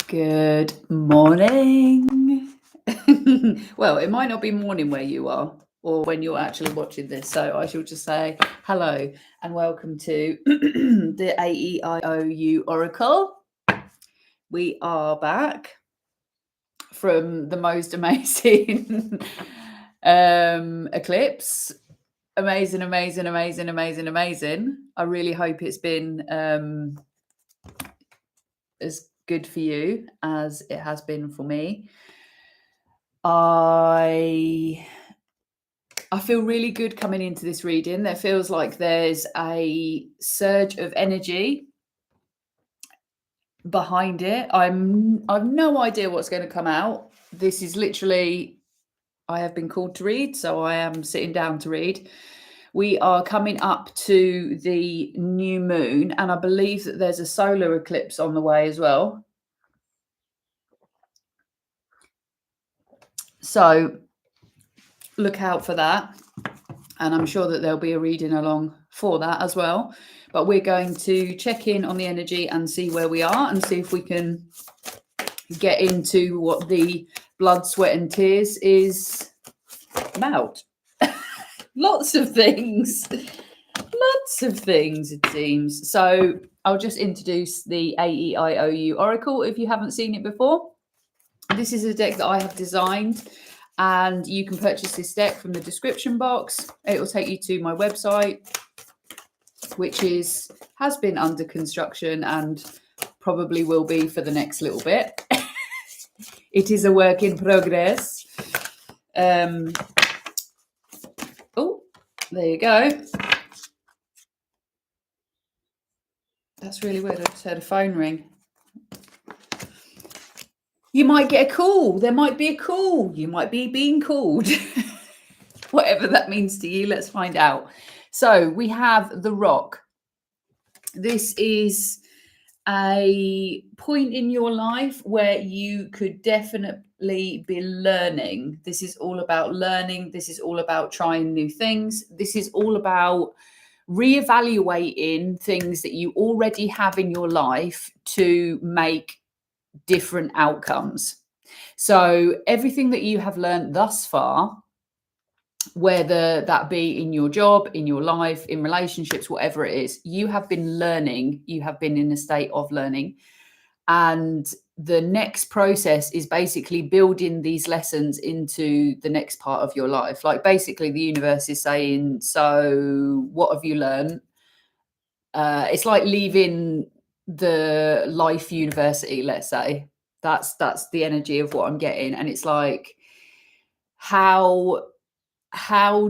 Good morning. Well, it might not be morning where you are or when you're actually watching this. So I shall just say hello and welcome to the AEIOU Oracle. We are back from the most amazing eclipse. Amazing. I really hope it's been as good for you as it has been for me. I feel really good coming into this reading. There feels like there's a surge of energy behind it. I've no idea what's going to come out. This is literally, I have been called to read, so I am sitting down to read. We are coming up to the new moon, and I believe that there's a solar eclipse on the way as well. So look out for that. And I'm sure that there'll be a reading along for that as well. But we're going to check in on the energy and see where we are and see if we can get into what the blood, sweat and tears is about. Lots of things, it seems. So I'll just introduce the AEIOU Oracle if you haven't seen it before. This is a deck that I have designed, and you can purchase this deck from the description box. It will take you to my website, which has been under construction and probably will be for the next little bit. It is a work in progress. Oh, there you go. That's really weird. I just heard a phone ring. You might get a call. There might be a call. You might be being called. Whatever that means to you, let's find out. So we have the Rock. This is a point in your life where you could definitely be learning. This is all about learning. This is all about trying new things. This is all about reevaluating things that you already have in your life to make different outcomes. So everything that you have learned thus far, whether that be in your job, in your life, in relationships, whatever it is, you have been learning, you have been in a state of learning. And the next process is basically building these lessons into the next part of your life. Like basically the universe is saying, so what have you learned? It's like leaving the life university, let's say. That's the energy of what I'm getting. And it's like, how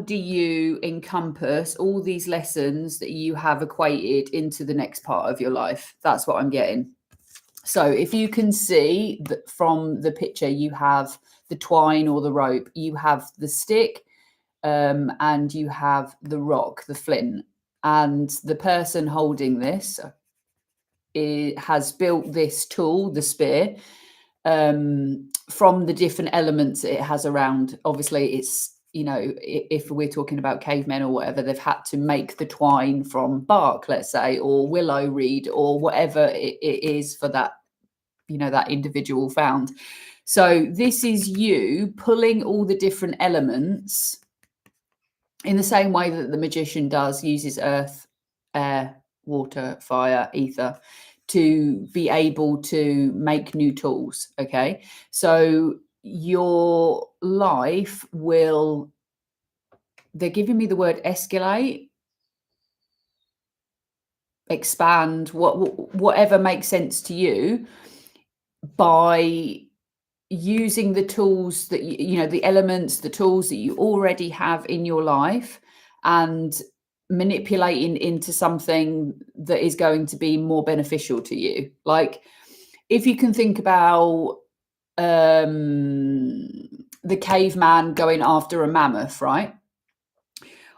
do you encompass all these lessons that you have equated into the next part of your life? That's what I'm getting. So if you can see that from the picture, you have the twine or the rope, you have the stick, and you have the rock, the flint. And the person holding this has built this tool, the spear, from the different elements it has around. Obviously, it's, you know, if we're talking about cavemen or whatever, they've had to make the twine from bark, let's say, or willow reed or whatever it is for that, you know, that individual found. So this is you pulling all the different elements in the same way that the magician does, uses earth, air, water, fire, ether, to be able to make new tools. Okay. So your life will, they're giving me the word escalate, expand, whatever makes sense to you, by using the tools that you know, the elements, the tools that you already have in your life, and manipulating into something that is going to be more beneficial to you. Like if you can think about the caveman going after a mammoth, right?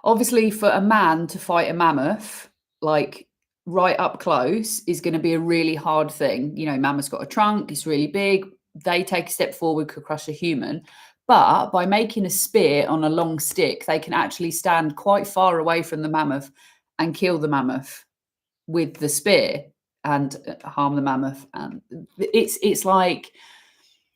Obviously for a man to fight a mammoth, like right up close, is going to be a really hard thing. You know, mammoth's got a trunk, it's really big. They take a step forward, could crush a human. But by making a spear on a long stick, they can actually stand quite far away from the mammoth and kill the mammoth with the spear. and harm the mammoth. And it's like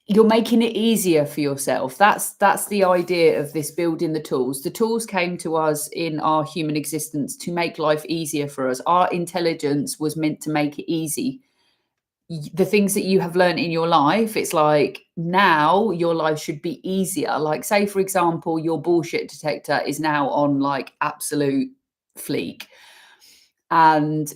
you're making it easier for yourself. That's the idea of this, building the tools. The tools came to us in our human existence to make life easier for us. Our intelligence was meant to make it easy. The things that you have learned in your life, it's like now your life should be easier. Like, say for example, your bullshit detector is now on like absolute fleek, and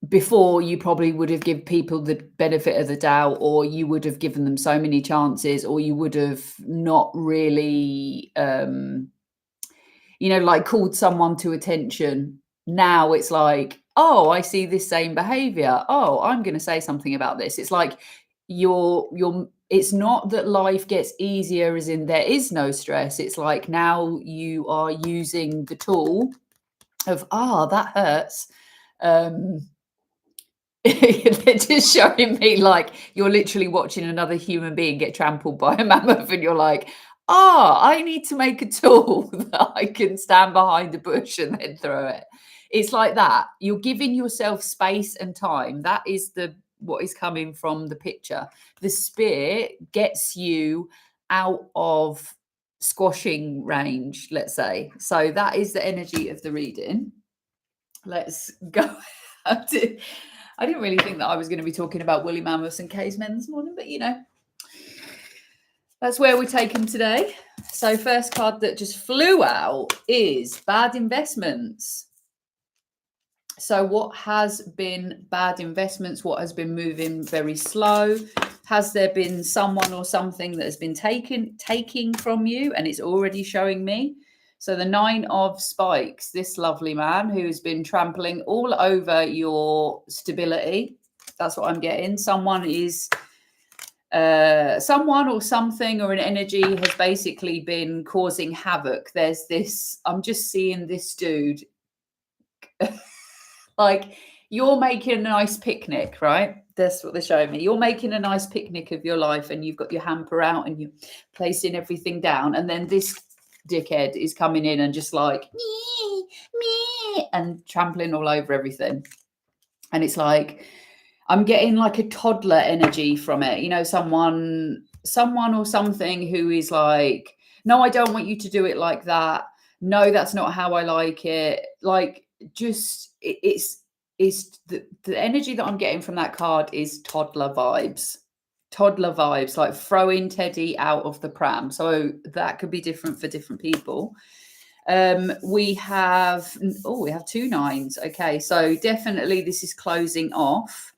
before you probably would have given people the benefit of the doubt, or you would have given them so many chances, or you would have not really like called someone to attention. Now it's like, oh, I see this same behavior, oh, I'm going to say something about this. It's like it's not that life gets easier as in there is no stress. It's like now you are using the tool of, that hurts. They're just showing me like you're literally watching another human being get trampled by a mammoth, and you're like, I need to make a tool that I can stand behind a bush and then throw it. It's like that. You're giving yourself space and time. That is what is coming from the picture. The spear gets you out of squashing range, let's say. So that is the energy of the reading. Let's go. I didn't really think that I was going to be talking about woolly mammoths and cavemen this morning, but that's where we're taken today. So first card that just flew out is bad investments. So what has been bad investments? What has been moving very slow? Has there been someone or something that has been taking from you, and it's already showing me? So the 9 of spikes, this lovely man who has been trampling all over your stability. That's what I'm getting. Someone or something or an energy has basically been causing havoc. There's this, I'm just seeing this dude like you're making a nice picnic, right? That's what they're showing me. You're making a nice picnic of your life, and you've got your hamper out and you're placing everything down, and then this dickhead is coming in and just like me and trampling all over everything. And it's like I'm getting like a toddler energy from it, someone or something who is like, no, I don't want you to do it like that, no, that's not how I like it. Like, just it's the energy that I'm getting from that card is toddler vibes, like throwing Teddy out of the pram. So that could be different for different people. We have 2 9s. Okay, so definitely this is closing off,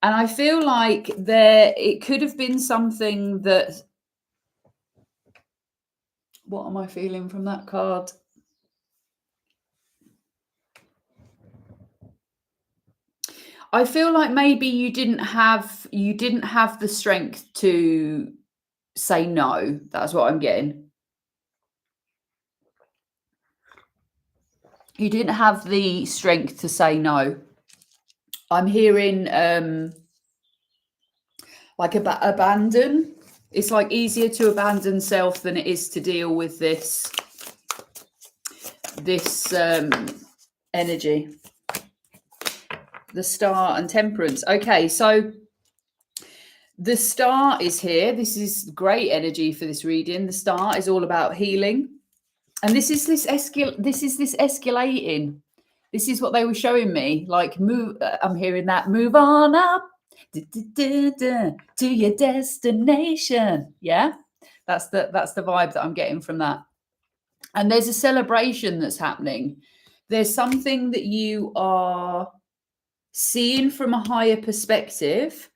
and I feel like it could have been something that, what am I feeling from that card? I feel like maybe you didn't have the strength to say no. That's what I'm getting. You didn't have the strength to say no. I'm hearing like abandon. It's like easier to abandon self than it is to deal with this energy. The Star and Temperance. Okay, so the Star is here. This is great energy for this reading. The Star is all about healing, and this is this escalating. This is what they were showing me. Like, move. I'm hearing that. Move on up to your destination. Yeah, that's the vibe that I'm getting from that. And there's a celebration that's happening. There's something that you are seeing from a higher perspective,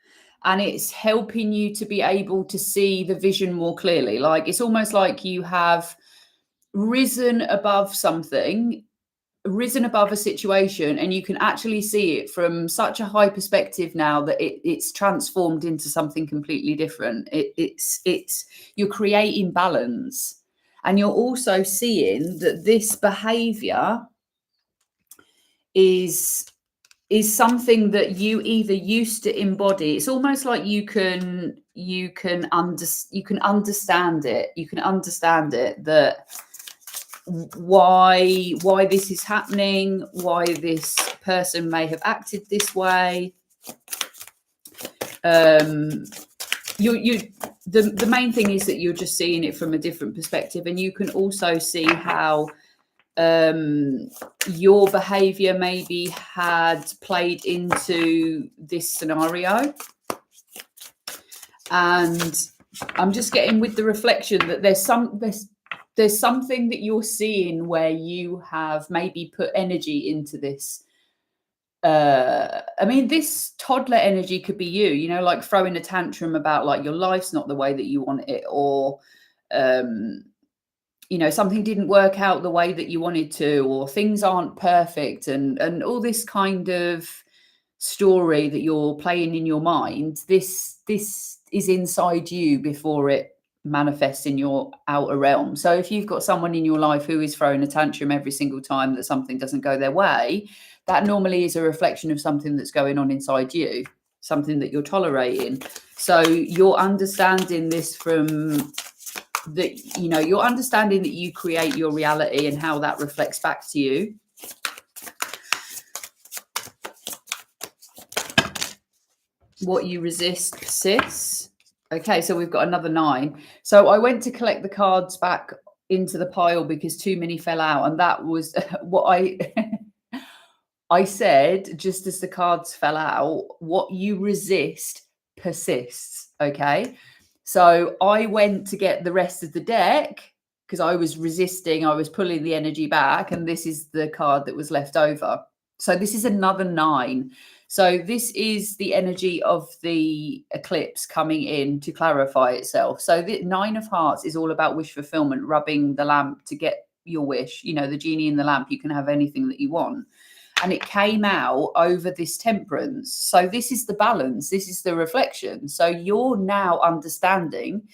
and it's helping you to be able to see the vision more clearly. Like, it's almost like you have risen above something, risen above a situation, and you can actually see it from such a high perspective now that it's transformed into something completely different. It's you're creating balance, and you're also seeing that this behavior is something that you either used to embody. It's almost like you can understand it. You can understand it, that why this is happening, why this person may have acted this way. The main thing is that you're just seeing it from a different perspective, and you can also see how your behavior maybe had played into this scenario. And I'm just getting with the reflection that there's something that you're seeing where you have maybe put energy into this. I mean, this toddler energy could be you, you know, like throwing a tantrum about like your life's not the way that you want it, or you know, something didn't work out the way that you wanted to, or things aren't perfect, and all this kind of story that you're playing in your mind. This is inside you before it manifests in your outer realm. So if you've got someone in your life who is throwing a tantrum every single time that something doesn't go their way, that normally is a reflection of something that's going on inside you, something that you're tolerating. So you're understanding this from that, you know, you're understanding that you create your reality and how that reflects back to you. What you resist persists. Okay, so we've got another 9. So I went to collect the cards back into the pile because too many fell out, and that was what I said just as the cards fell out. What you resist persists. Okay, so I went to get the rest of the deck because I was resisting, I was pulling the energy back, and this is the card that was left over. So this is another 9. So this is the energy of the eclipse coming in to clarify itself. So the 9 of Hearts is all about wish fulfillment, rubbing the lamp to get your wish. You know, the genie in the lamp, you can have anything that you want. And it came out over this Temperance. So this is the balance. This is the reflection. So you're now understanding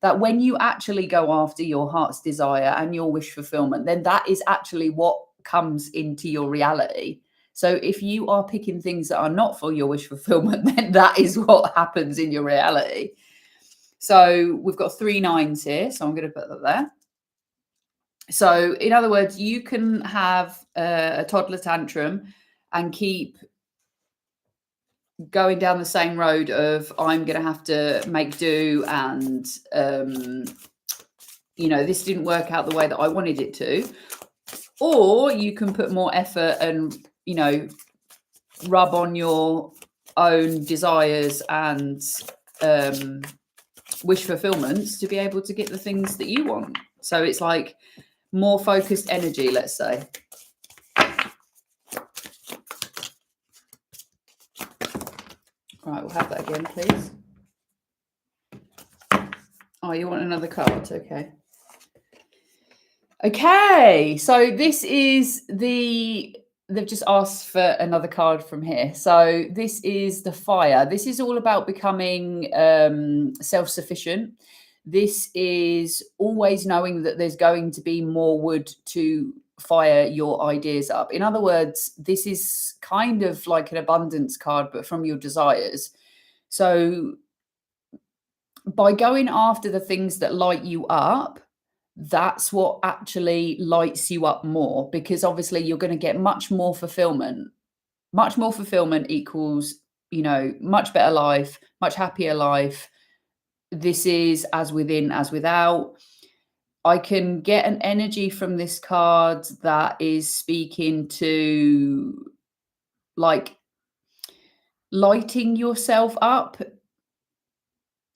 that when you actually go after your heart's desire and your wish fulfillment, then that is actually what comes into your reality. So if you are picking things that are not for your wish fulfillment, then that is what happens in your reality. So we've got 3 9s here. So I'm going to put that there. So in other words, you can have a toddler tantrum and keep going down the same road of I'm going to have to make do, and you know, this didn't work out the way that I wanted it to. Or you can put more effort and, you know, rub on your own desires and wish fulfillments to be able to get the things that you want. So it's like more focused energy, let's say. Right, we'll have that again, please. Oh, you want another card? Okay. Okay, so this is they've just asked for another card from here. So this is the Fire. This is all about becoming self-sufficient. This is always knowing that there's going to be more wood to fire your ideas up. In other words, this is kind of like an abundance card, but from your desires. So by going after the things that light you up, that's what actually lights you up more, because obviously you're going to get much more fulfillment. Much more fulfillment equals, you know, much better life, much happier life. This is as within, as without. I can get an energy from this card that is speaking to like lighting yourself up.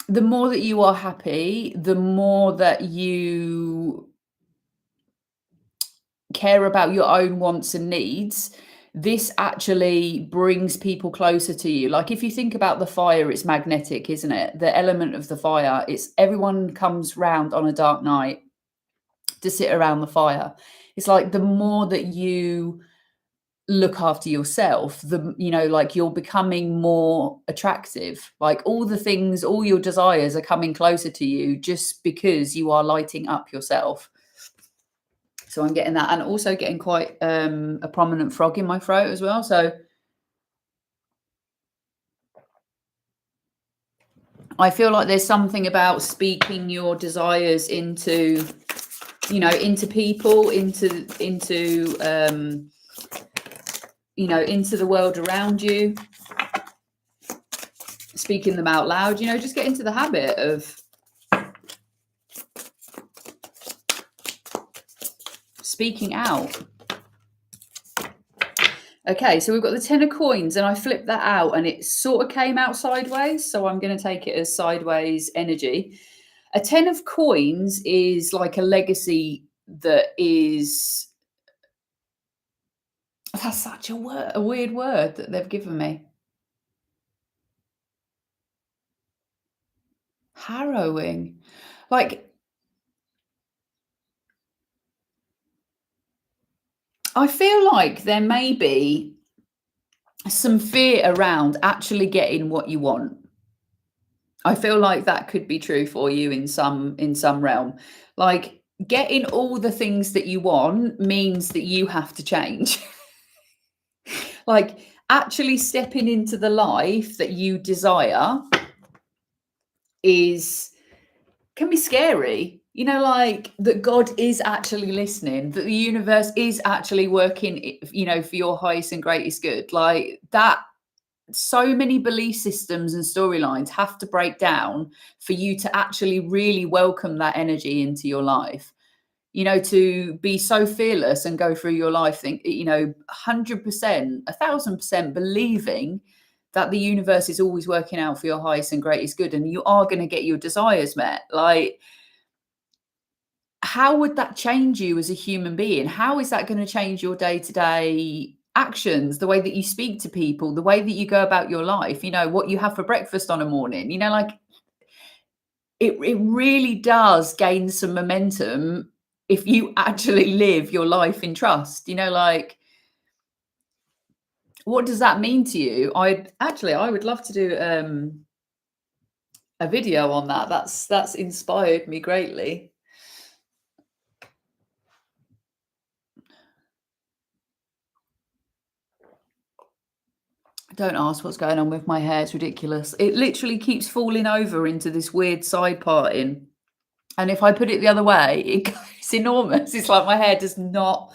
The more that you are happy, the more that you care about your own wants and needs, this actually brings people closer to you. Like if you think about the fire, it's magnetic, isn't it? The element of the fire, it's everyone comes round on a dark night to sit around the fire. It's like the more that you look after yourself, the, you know, like you're becoming more attractive. Like all the things, all your desires are coming closer to you just because you are lighting up yourself. So I'm getting that, and also getting quite a prominent frog in my throat as well. So I feel like there's something about speaking your desires into, you know, into people, into you know, into the world around you, speaking them out loud, you know, just get into the habit of speaking out. Okay, so we've got the 10 of coins, and I flipped that out and it sort of came out sideways. So I'm going to take it as sideways energy. A 10 of coins is like a legacy that is, that's such a weird word that they've given me. Harrowing. Like, I feel like there may be some fear around actually getting what you want. I feel like that could be true for you in some realm. Like, getting all the things that you want means that you have to change. Like, actually stepping into the life that you desire can be scary. You know, like that God is actually listening, that the universe is actually working, you know, for your highest and greatest good. Like that, so many belief systems and storylines have to break down for you to actually really welcome that energy into your life. You know, to be so fearless and go through your life, think, you know, 100%, 1000% believing that the universe is always working out for your highest and greatest good, and you are going to get your desires met. Like, how would that change you as a human being? How is that going to change your day-to-day actions, the way that you speak to people, the way that you go about your life, you know, what you have for breakfast on a morning? You know, like it really does gain some momentum if you actually live your life in trust. You know, like, what does that mean to you? I would love to do a video on that. That's inspired me greatly. Don't ask what's going on with my hair. It's ridiculous. It literally keeps falling over into this weird side parting. And if I put it the other way, it's enormous. It's like my hair does not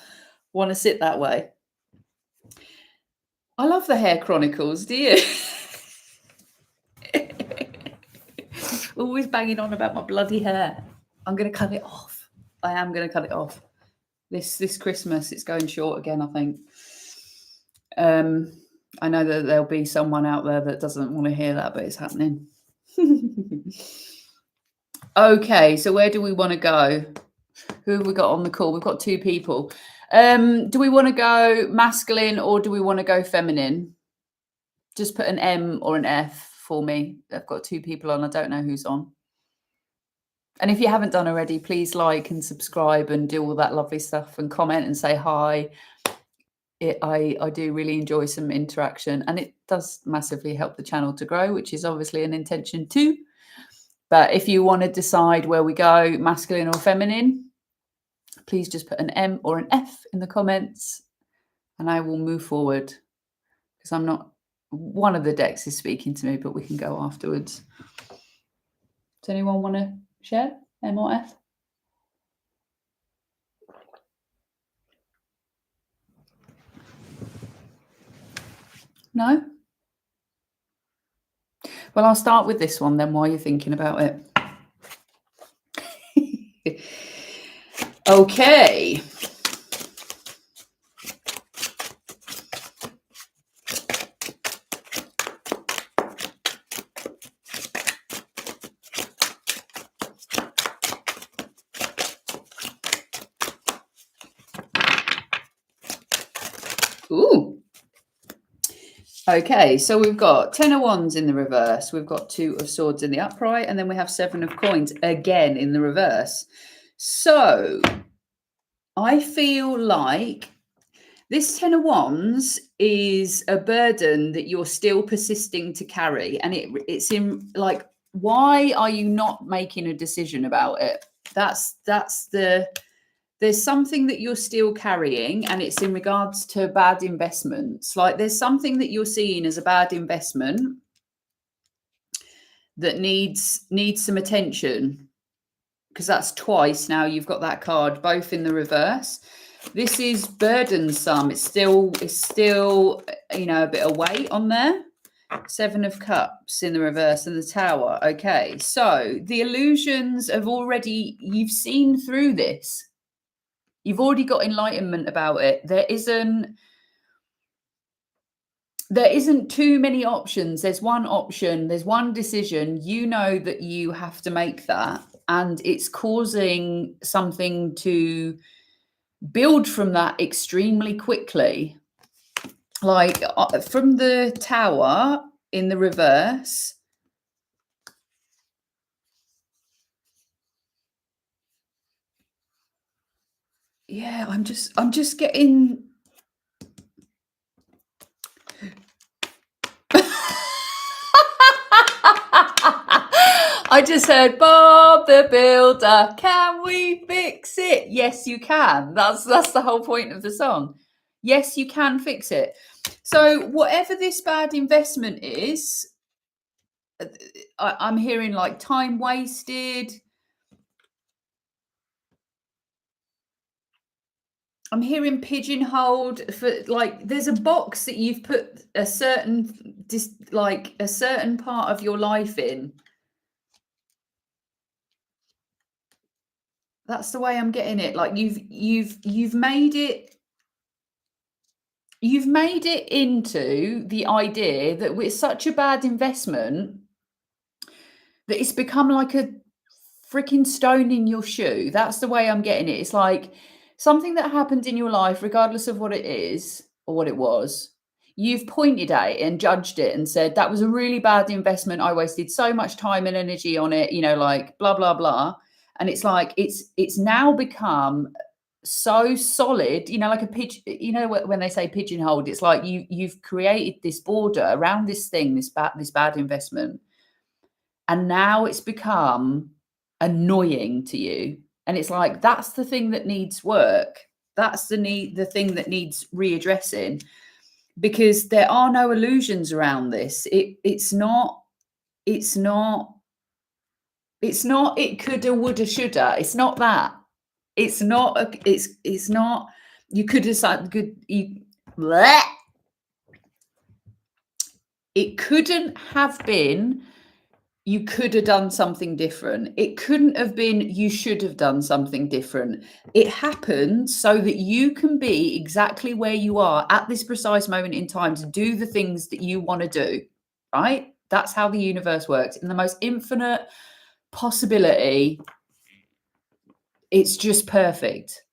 want to sit that way. I love the hair chronicles. Do you? Always banging on about my bloody hair. I'm going to cut it off. I am going to cut it off. This Christmas, it's going short again, I think. I know that there'll be someone out there that doesn't want to hear that, but it's happening. Okay, so where do we want to go? Who have we got on the call? We've got 2 people. Do we want to go masculine or do we want to go feminine? Just put an M or an F for me. I've got 2 people on. I don't know who's on. And if you haven't done already, please like and subscribe and do all that lovely stuff and comment and say hi. I do really enjoy some interaction, and it does massively help the channel to grow, which is obviously an intention too. But if you want to decide where we go, masculine or feminine, please just put an M or an F in the comments and I will move forward, because I'm not, one of the decks is speaking to me, but we can go afterwards. Does anyone want to share M or F? No? Well, I'll start with this one then while you're thinking about it. Okay. Ooh. Okay, so we've got 10 of wands in the reverse, we've got 2 of swords in the upright, and then we have 7 of coins again in the reverse. So I feel like this 10 of wands is a burden that you're still persisting to carry, and it's in, like, why are you not making a decision about it? There's something that you're still carrying, and it's in regards to bad investments. Like, there's something that you're seeing as a bad investment that needs some attention, because that's twice now you've got that card, both in the reverse. This is burdensome. It's still, you know, a bit of weight on there. 7 of Cups in the reverse and the Tower. Okay, so the illusions have already, you've seen through this. You've already got enlightenment about it. There isn't too many options. There's one option, there's one decision. You know that you have to make that, and it's causing something to build from that extremely quickly. Like from the Tower in the reverse, yeah, I'm just getting I just heard Bob the Builder, can we fix it? Yes, you can. That's the whole point of the song. Yes, you can fix it. So whatever this bad investment is, I'm hearing like time wasted. I'm hearing pigeonholed for, like, there's a box that you've put a certain a certain part of your life in. That's the way I'm getting it. Like you've made it into the idea that it's such a bad investment that it's become like a freaking stone in your shoe. That's the way I'm getting it. It's like something that happened in your life, regardless of what it is or what it was, you've pointed at it and judged it and said, that was a really bad investment. I wasted so much time and energy on it, you know, like blah, blah, blah. And it's like, it's now become so solid, you know, like a pigeon, you know, when they say pigeonholed, it's like you've created this border around this thing, this bad investment. And now it's become annoying to you. And it's like, that's the thing that needs work. That's the thing that needs readdressing, because there are no illusions around this. It's not, it coulda, woulda, shoulda. It's not that. It's not, it's not, you could decide bleh. It couldn't have been, you could have done something different. It couldn't have been, you should have done something different. It happened so that you can be exactly where you are at this precise moment in time to do the things that you want to do, right? That's how the universe works. In the most infinite possibility, it's just perfect.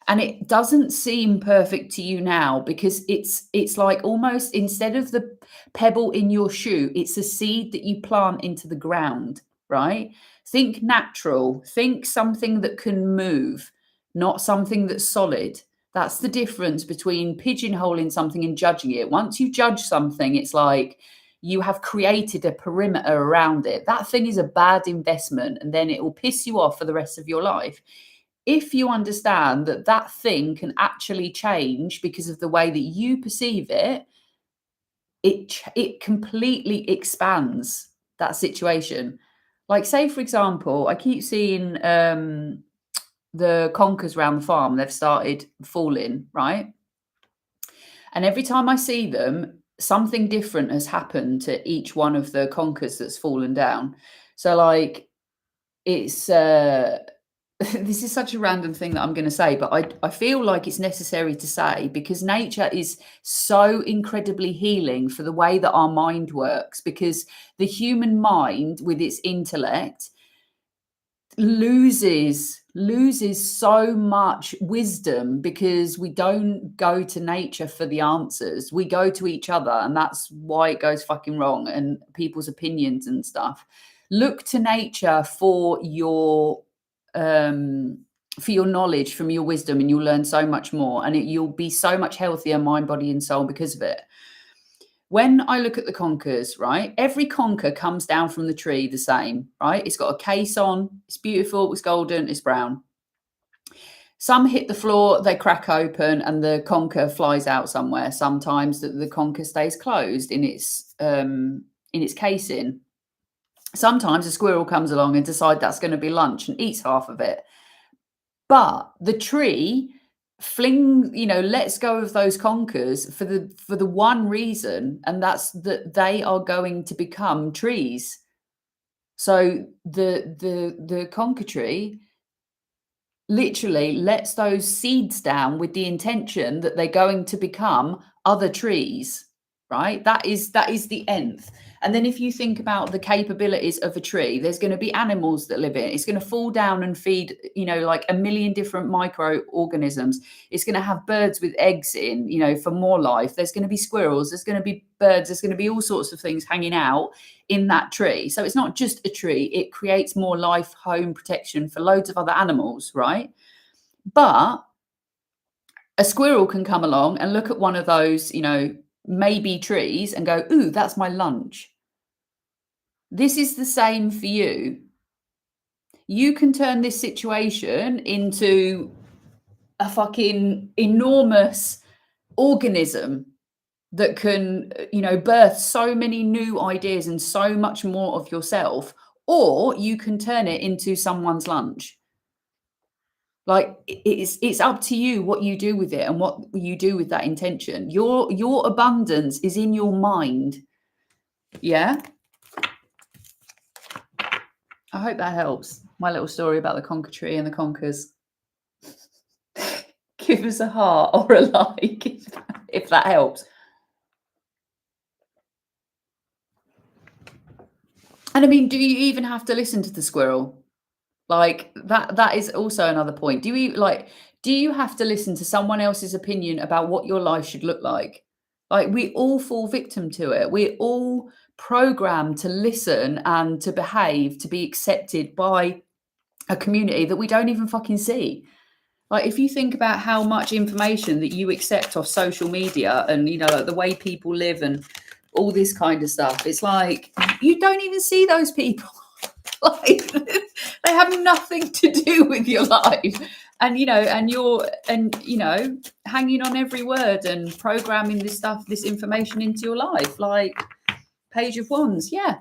And it doesn't seem perfect to you now because it's like almost, instead of the pebble in your shoe, it's a seed that you plant into the ground, right? Think natural, think something that can move, not something that's solid. That's the difference between pigeonholing something and judging it. Once you judge something, it's like you have created a perimeter around it. That thing is a bad investment, and then it will piss you off for the rest of your life. If you understand that that thing can actually change because of the way that you perceive it, it completely expands that situation. Like, say, for example, I keep seeing the conkers around the farm, they've started falling, right? And every time I see them, something different has happened to each one of the conkers that's fallen down. So, like, it's this is such a random thing that I'm going to say, but I feel like it's necessary to say, because nature is so incredibly healing for the way that our mind works, because the human mind with its intellect loses so much wisdom because we don't go to nature for the answers. We go to each other, and that's why it goes fucking wrong, and people's opinions and stuff. Look to nature for your knowledge, from your wisdom, and you'll learn so much more, and you'll be so much healthier mind, body and soul because of it. When I look at the conkers, right, every conker comes down from the tree the same, right? It's got a case on, it's beautiful, it's golden, it's brown. Some hit the floor, they crack open, and the conker flies out somewhere. Sometimes the conker stays closed in its casing. Sometimes a squirrel comes along and decides that's going to be lunch and eats half of it. But the tree fling, let's go of those conkers for the one reason, and that's that they are going to become trees. So the conker tree literally lets those seeds down with the intention that they're going to become other trees, right? That is the nth. And then if you think about the capabilities of a tree, there's going to be animals that live in it. It's going to fall down and feed, like a million different microorganisms. It's going to have birds with eggs in, for more life. There's going to be squirrels, there's going to be birds, there's going to be all sorts of things hanging out in that tree. So it's not just a tree, it creates more life, home, protection for loads of other animals, right? But a squirrel can come along and look at one of those, maybe trees and go, ooh, that's my lunch. This is the same for you. You can turn this situation into a fucking enormous organism that can, birth so many new ideas and so much more of yourself, or you can turn it into someone's lunch. Like it's up to you what you do with it and what you do with that intention. Your abundance is in your mind. Yeah. I hope that helps. My little story about the conker tree and the conkers. Give us a heart or a like if that helps. And I mean, do you even have to listen to the squirrel? Like that is also another point. Do you have to listen to someone else's opinion about what your life should look like? Like we all fall victim to it. We're all programmed to listen and to behave, to be accepted by a community that we don't even fucking see. Like if you think about how much information that you accept off social media and like the way people live and all this kind of stuff, it's like you don't even see those people. Like they have nothing to do with your life, and you're hanging on every word and programming this information into your life. Like Page of Wands, yeah,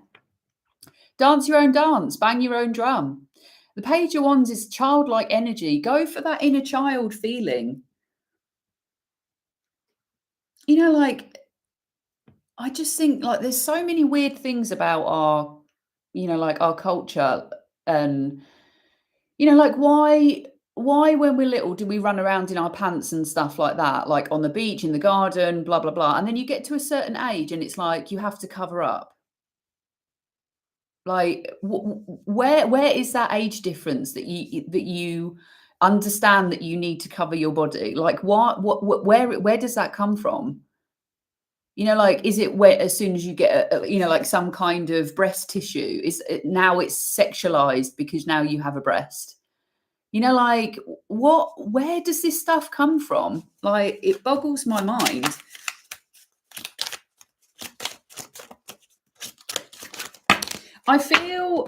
dance your own dance, bang your own drum. The Page of Wands is childlike energy. Go for that inner child feeling. Like I just think like there's so many weird things about our, like our culture, and like why when we're little do we run around in our pants and stuff like that, like on the beach, in the garden, blah blah blah, and then you get to a certain age and it's like you have to cover up. Like where is that age difference that you understand that you need to cover your body? Like where does that come from? Like, is it where as soon as you get, like some kind of breast tissue, is it, now it's sexualized because now you have a breast? Like where does this stuff come from? Like, it boggles my mind. I feel,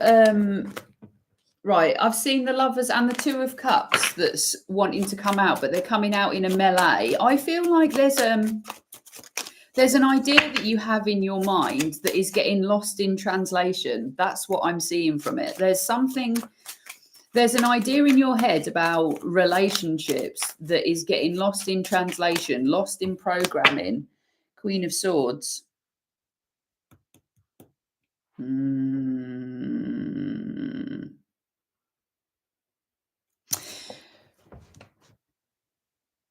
right, I've seen the Lovers and the Two of Cups that's wanting to come out, but they're coming out in a melee. I feel like there's an idea that you have in your mind that is getting lost in translation. That's what I'm seeing from it. There's an idea in your head about relationships that is getting lost in translation, lost in programming. Queen of Swords.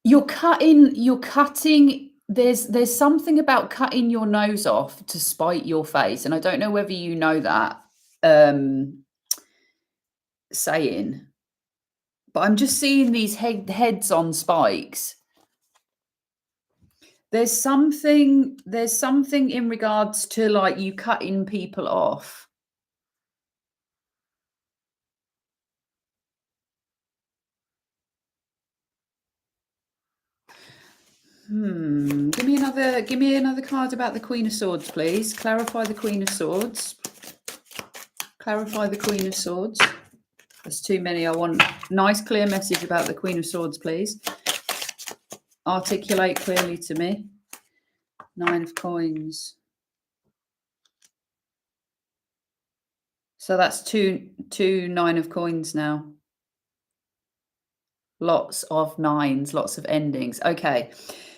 You're cutting. There's something about cutting your nose off to spite your face. And I don't know whether you know that saying, but I'm just seeing these heads on spikes. There's something in regards to like you cutting people off. Give me another card about the Queen of Swords, please. Clarify the Queen of Swords. Clarify the Queen of Swords. There's too many. I want nice, clear message about the Queen of Swords, please. Articulate clearly to me. 9 of Coins. So that's two 9 of Coins now. Lots of nines, lots of endings. Okay.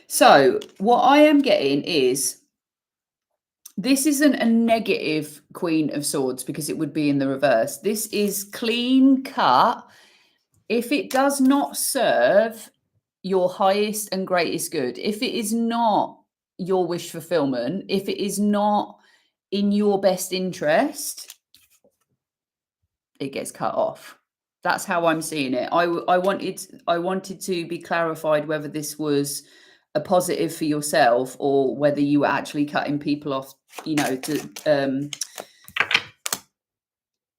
So what I am getting is, this isn't a negative Queen of Swords because it would be in the reverse. This is clean cut. If it does not serve your highest and greatest good, if it is not your wish fulfillment, if it is not in your best interest, it gets cut off. That's how I'm seeing it. I wanted to be clarified whether this was a positive for yourself or whether you were actually cutting people off, you know, to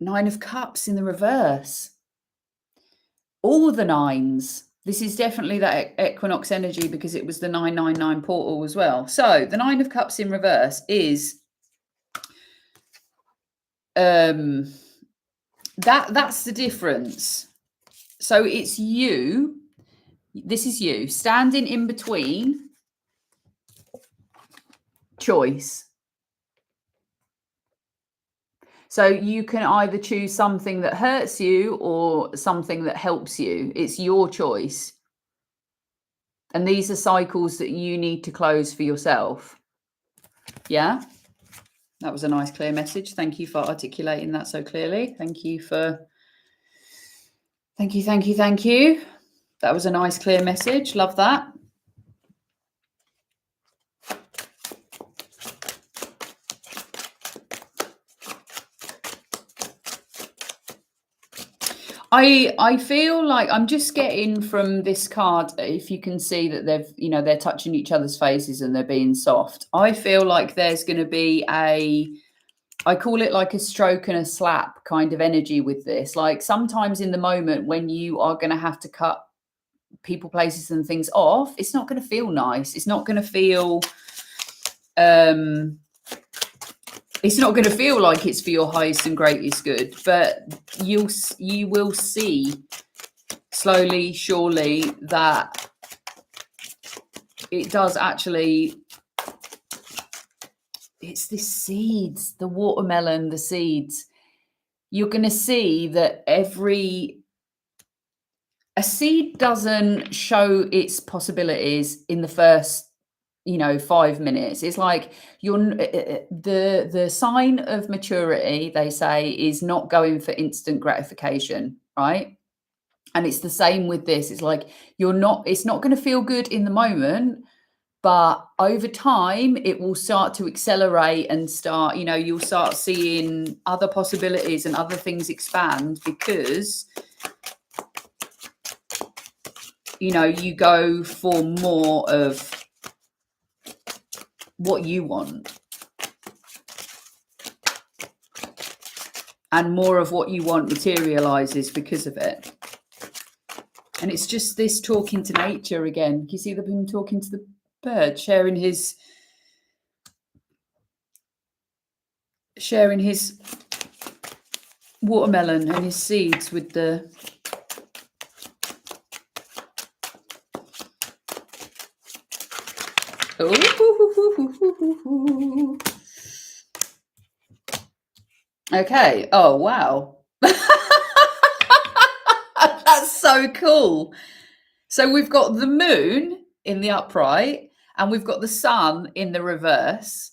Nine of Cups in the reverse. All the nines. This is definitely that equinox energy because it was the 999 portal as well. So the Nine of Cups in reverse is that's the difference. So it's you. This is you standing in between choice. So you can either choose something that hurts you or something that helps you. It's your choice. And these are cycles that you need to close for yourself. Yeah. That was a nice, clear message. Thank you for articulating that so clearly. Thank you. That was a nice, clear message. Love that. I feel like I'm just getting from this card, if you can see that they're touching each other's faces and they're being soft. I feel like there's going to be I call it like a stroke and a slap kind of energy with this. Like sometimes in the moment when you are going to have to cut people, places and things off, it's not going to feel nice. It's not going to feel it's not going to feel like it's for your highest and greatest good, but you will see slowly, surely, that it does actually. It's the seeds, the watermelon, the seeds. You're going to see that a seed doesn't show its possibilities in the first 5 minutes. It's like the sign of maturity, they say, is not going for instant gratification, right? And it's the same with this. It's like it's not going to feel good in the moment, but over time it will start to accelerate and start, you'll start seeing other possibilities and other things expand because you go for more of what you want and more of what you want materializes because of it. And it's just this talking to nature again. Can you see him talking to the bird, sharing his watermelon and his seeds with the okay. Oh wow. That's so cool. So we've got the moon in the upright and we've got the sun in the reverse,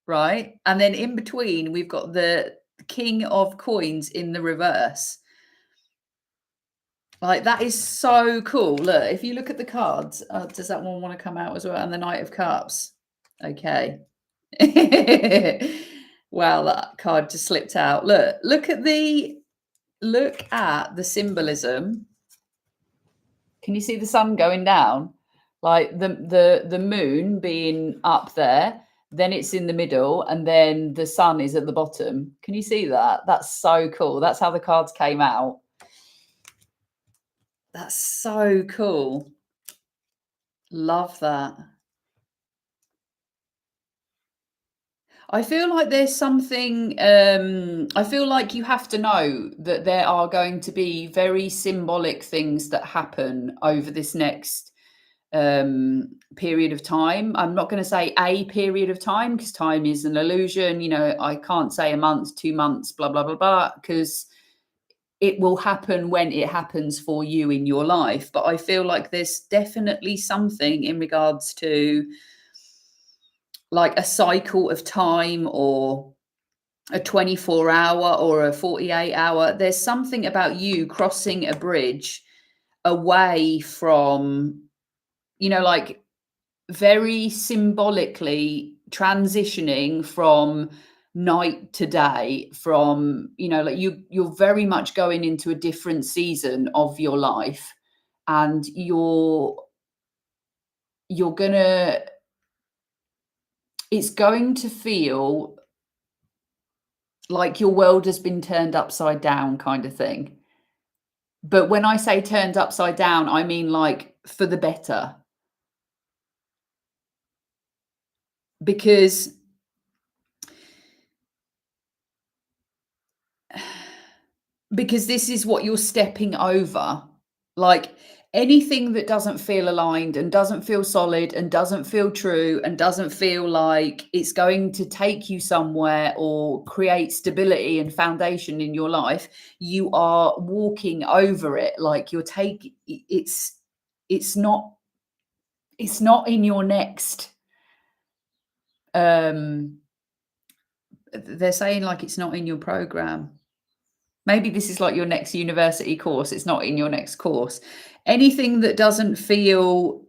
right? And then in between we've got the king of coins in the reverse. Like, that is so cool. Look, if you look at the cards, does that one want to come out as well? And the Knight of Cups. Okay. Wow, that card just slipped out. Look at the symbolism. Can you see the sun going down? Like the moon being up there, then it's in the middle, and then the sun is at the bottom. Can you see that? That's so cool. That's how the cards came out. That's so cool. Love that. I feel like there's something, I feel like you have to know that there are going to be very symbolic things that happen over this next period of time. I'm not going to say a period of time because time is an illusion. I can't say a month, 2 months, blah, blah, blah, blah, because it will happen when it happens for you in your life. But I feel like there's definitely something in regards to like a cycle of time, or a 24-hour or a 48-hour. There's something about you crossing a bridge away from, like very symbolically transitioning from night to day, from, like you're very much going into a different season of your life, and you're gonna, it's going to feel like your world has been turned upside down, kind of thing. But when I say turned upside down, I mean like for the better. Because this is what you're stepping over. Like anything that doesn't feel aligned and doesn't feel solid and doesn't feel true and doesn't feel like it's going to take you somewhere or create stability and foundation in your life, you are walking over it. Like you're taking, it's not in your next, they're saying like it's not in your program. Maybe this is like your next university course. It's not in your next course. Anything that doesn't feel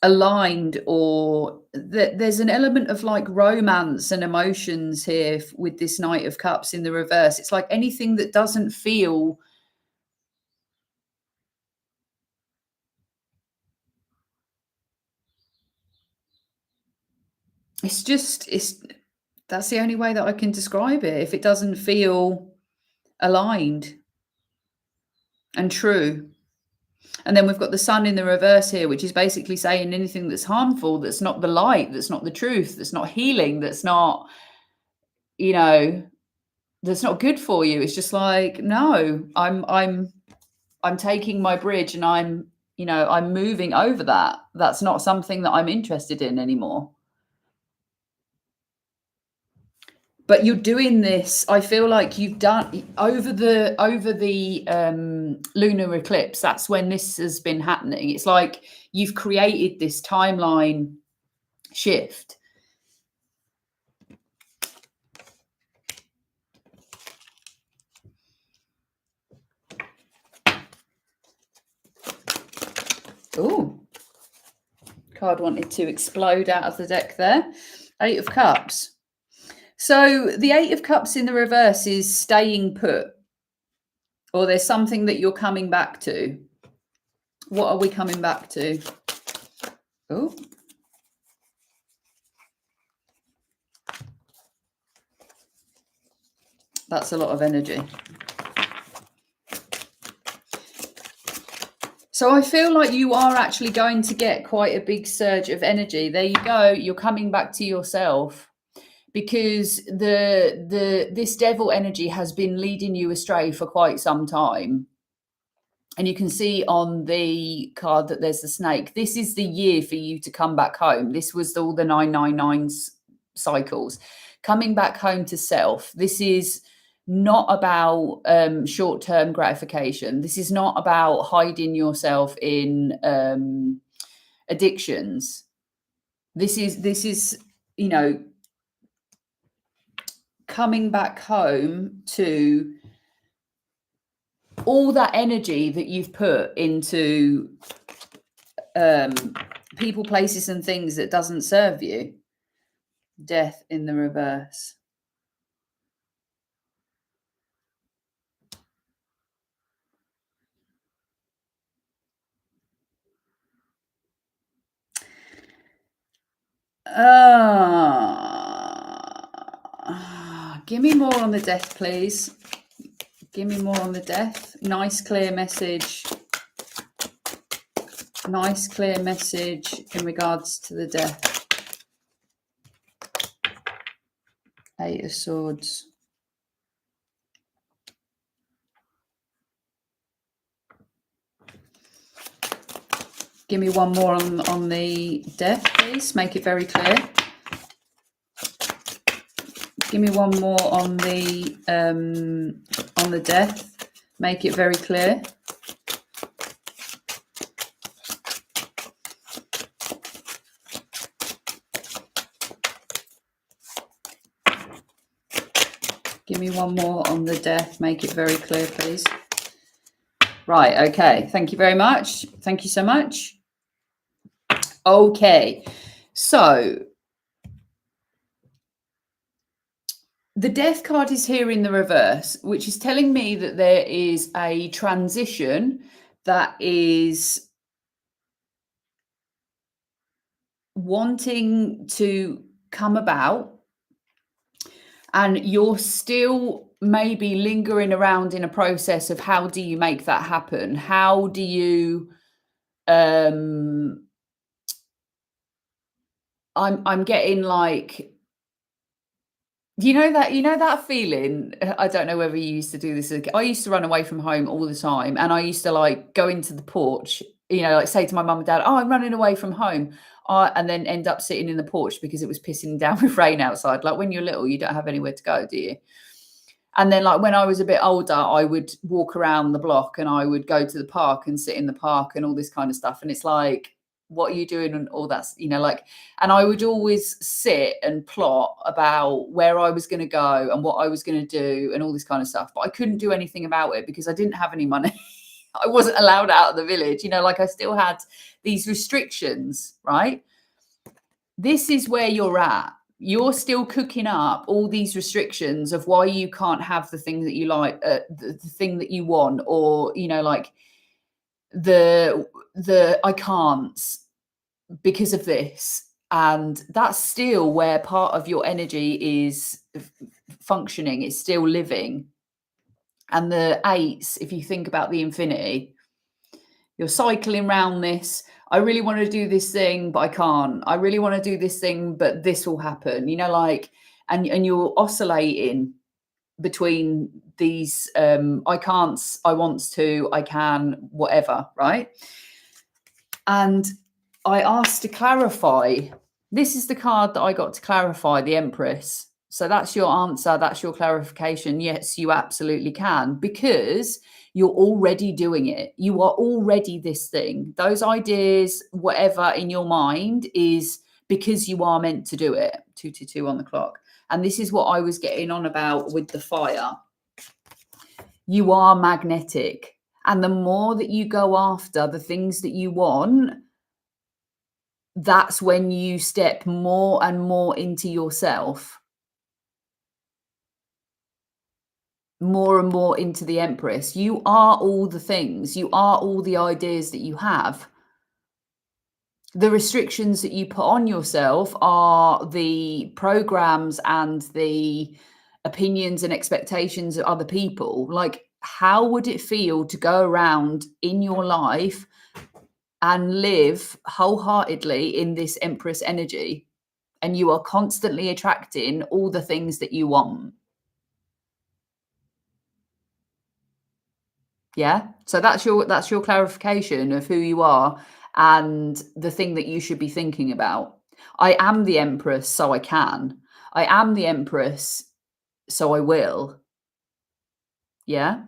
aligned, or that there's an element of like romance and emotions here with this Knight of Cups in the reverse. It's like anything that doesn't feel that's the only way that I can describe it. If it doesn't feel aligned and true. And then we've got the Sun in the reverse here, which is basically saying anything that's harmful, that's not the light, that's not the truth, that's not healing, that's not, that's not good for you. It's just like, no, I'm taking my bridge and I'm moving over that. That's not something that I'm interested in anymore. But you're doing this, I feel like you've done over the lunar eclipse. That's when this has been happening. It's like you've created this timeline shift. Oh, card wanted to explode out of the deck there. 8 of Cups. So the 8 of Cups in the reverse is staying put, or there's something that you're coming back to. What are we coming back to? Oh, that's a lot of energy. So I feel like you are actually going to get quite a big surge of energy. There you go. You're coming back to yourself, because this devil energy has been leading you astray for quite some time. And you can see on the card that there's the snake. This is the year for you to come back home. This was all the 999 cycles. Coming back home to self. This is not about short-term gratification. This is not about hiding yourself in addictions. This is coming back home to all that energy that you've put into people, places, and things that doesn't serve you. Death in the reverse. Give me more on the death, please. Give me more on the death. Nice, clear message. Nice, clear message in regards to the death. 8 of Swords. Give me one more on the death, please. Make it very clear. Give me one more on the death. Make it very clear. Give me one more on the death. Make it very clear, please. Right, okay. Thank you very much. Thank you so much. Okay, so the death card is here in the reverse, which is telling me that there is a transition that is wanting to come about, and you're still maybe lingering around in a process of how do you make that happen? How do you I'm getting like, you know that feeling. I don't know whether you used to do this. I used to run away from home all the time, and I used to like go into the porch, like say to my mum and dad, "Oh, I'm running away from home," and then end up sitting in the porch because it was pissing down with rain outside. Like when you're little, you don't have anywhere to go, do you? And then like when I was a bit older, I would walk around the block and I would go to the park and sit in the park and all this kind of stuff. And it's like, what are you doing? And all that's, like, and I would always sit and plot about where I was going to go and what I was going to do and all this kind of stuff. But I couldn't do anything about it because I didn't have any money. I wasn't allowed out of the village, like I still had these restrictions, right? This is where you're at. You're still cooking up all these restrictions of why you can't have the thing that you like, the thing that you want, or, like the I can't because of this. And that's still where part of your energy is functioning. It's still living. And the eights, if you think about the infinity, you're cycling around this. I really want to do this thing, but I can't. I really want to do this thing, but this will happen, and you're oscillating between these I can't, I want to, I can, whatever, right? And I asked to clarify. This is the card that I got to clarify, the Empress. So that's your answer. That's your clarification. Yes, you absolutely can, because you're already doing it. You are already this thing. Those ideas, whatever in your mind, is because you are meant to do it. 222 on the clock. And this is what I was getting on about with the fire. You are magnetic. And the more that you go after the things that you want, that's when you step more and more into yourself. More and more into the Empress. You are all the things. You are all the ideas that you have. The restrictions that you put on yourself are the programs and the opinions and expectations of other people. Like, how would it feel to go around in your life and live wholeheartedly in this Empress energy, and you are constantly attracting all the things that you want? Yeah. So that's your clarification of who you are and the thing that you should be thinking about. I am the Empress, so I can. I am the Empress, so I will. Yeah.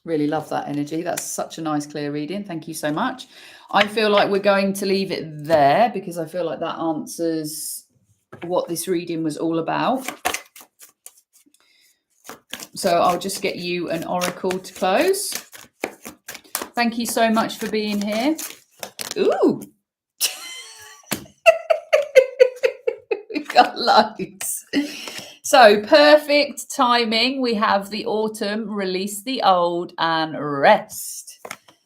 Really love that energy. That's such a nice, clear reading. Thank you so much. I feel like we're going to leave it there because I feel like that answers what this reading was all about. So I'll just get you an oracle to close. Thank you so much for being here. Ooh. We've got loads. So perfect timing. We have the autumn, release the old and rest.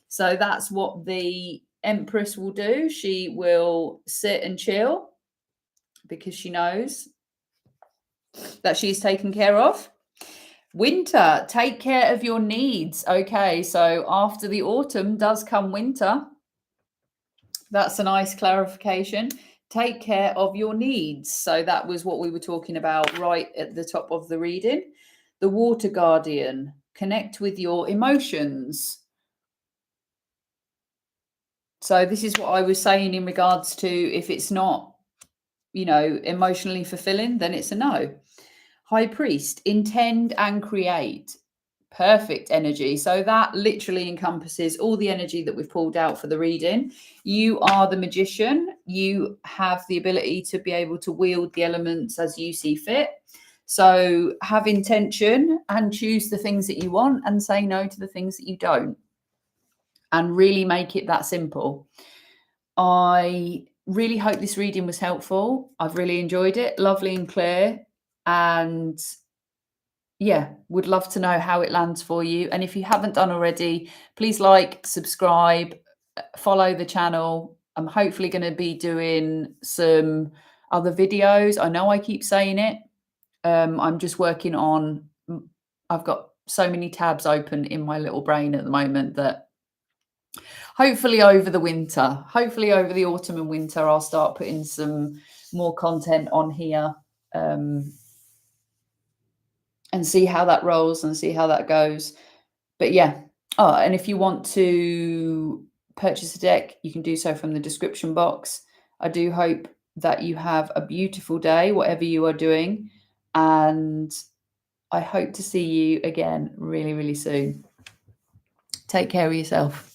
So that's what the Empress will do. She will sit and chill because she knows that she's taken care of. Winter, take care of your needs. Okay, so after the autumn does come winter. That's a nice clarification. Take care of your needs. So that was what we were talking about right at the top of the reading. The Water Guardian, connect with your emotions. So this is what I was saying in regards to if it's not emotionally fulfilling, then it's a no. High Priest, intend and create. Perfect energy. So that literally encompasses all the energy that we've pulled out for the reading. You are the magician. You have the ability to be able to wield the elements as you see fit. So have intention and choose the things that you want and say no to the things that you don't. And really make it that simple. I really hope this reading was helpful. I've really enjoyed it. Lovely and clear. And yeah, would love to know how it lands for you. And if you haven't done already, please like, subscribe, follow the channel. I'm hopefully going to be doing some other videos. I know I keep saying it. I'm just working on, I've got so many tabs open in my little brain at the moment that hopefully over the winter, hopefully over the autumn and winter, I'll start putting some more content on here. And see how that rolls and see how that goes. But yeah. Oh, and if you want to purchase a deck, you can do so from the description box. I do hope that you have a beautiful day, whatever you are doing. And I hope to see you again really, really soon. Take care of yourself.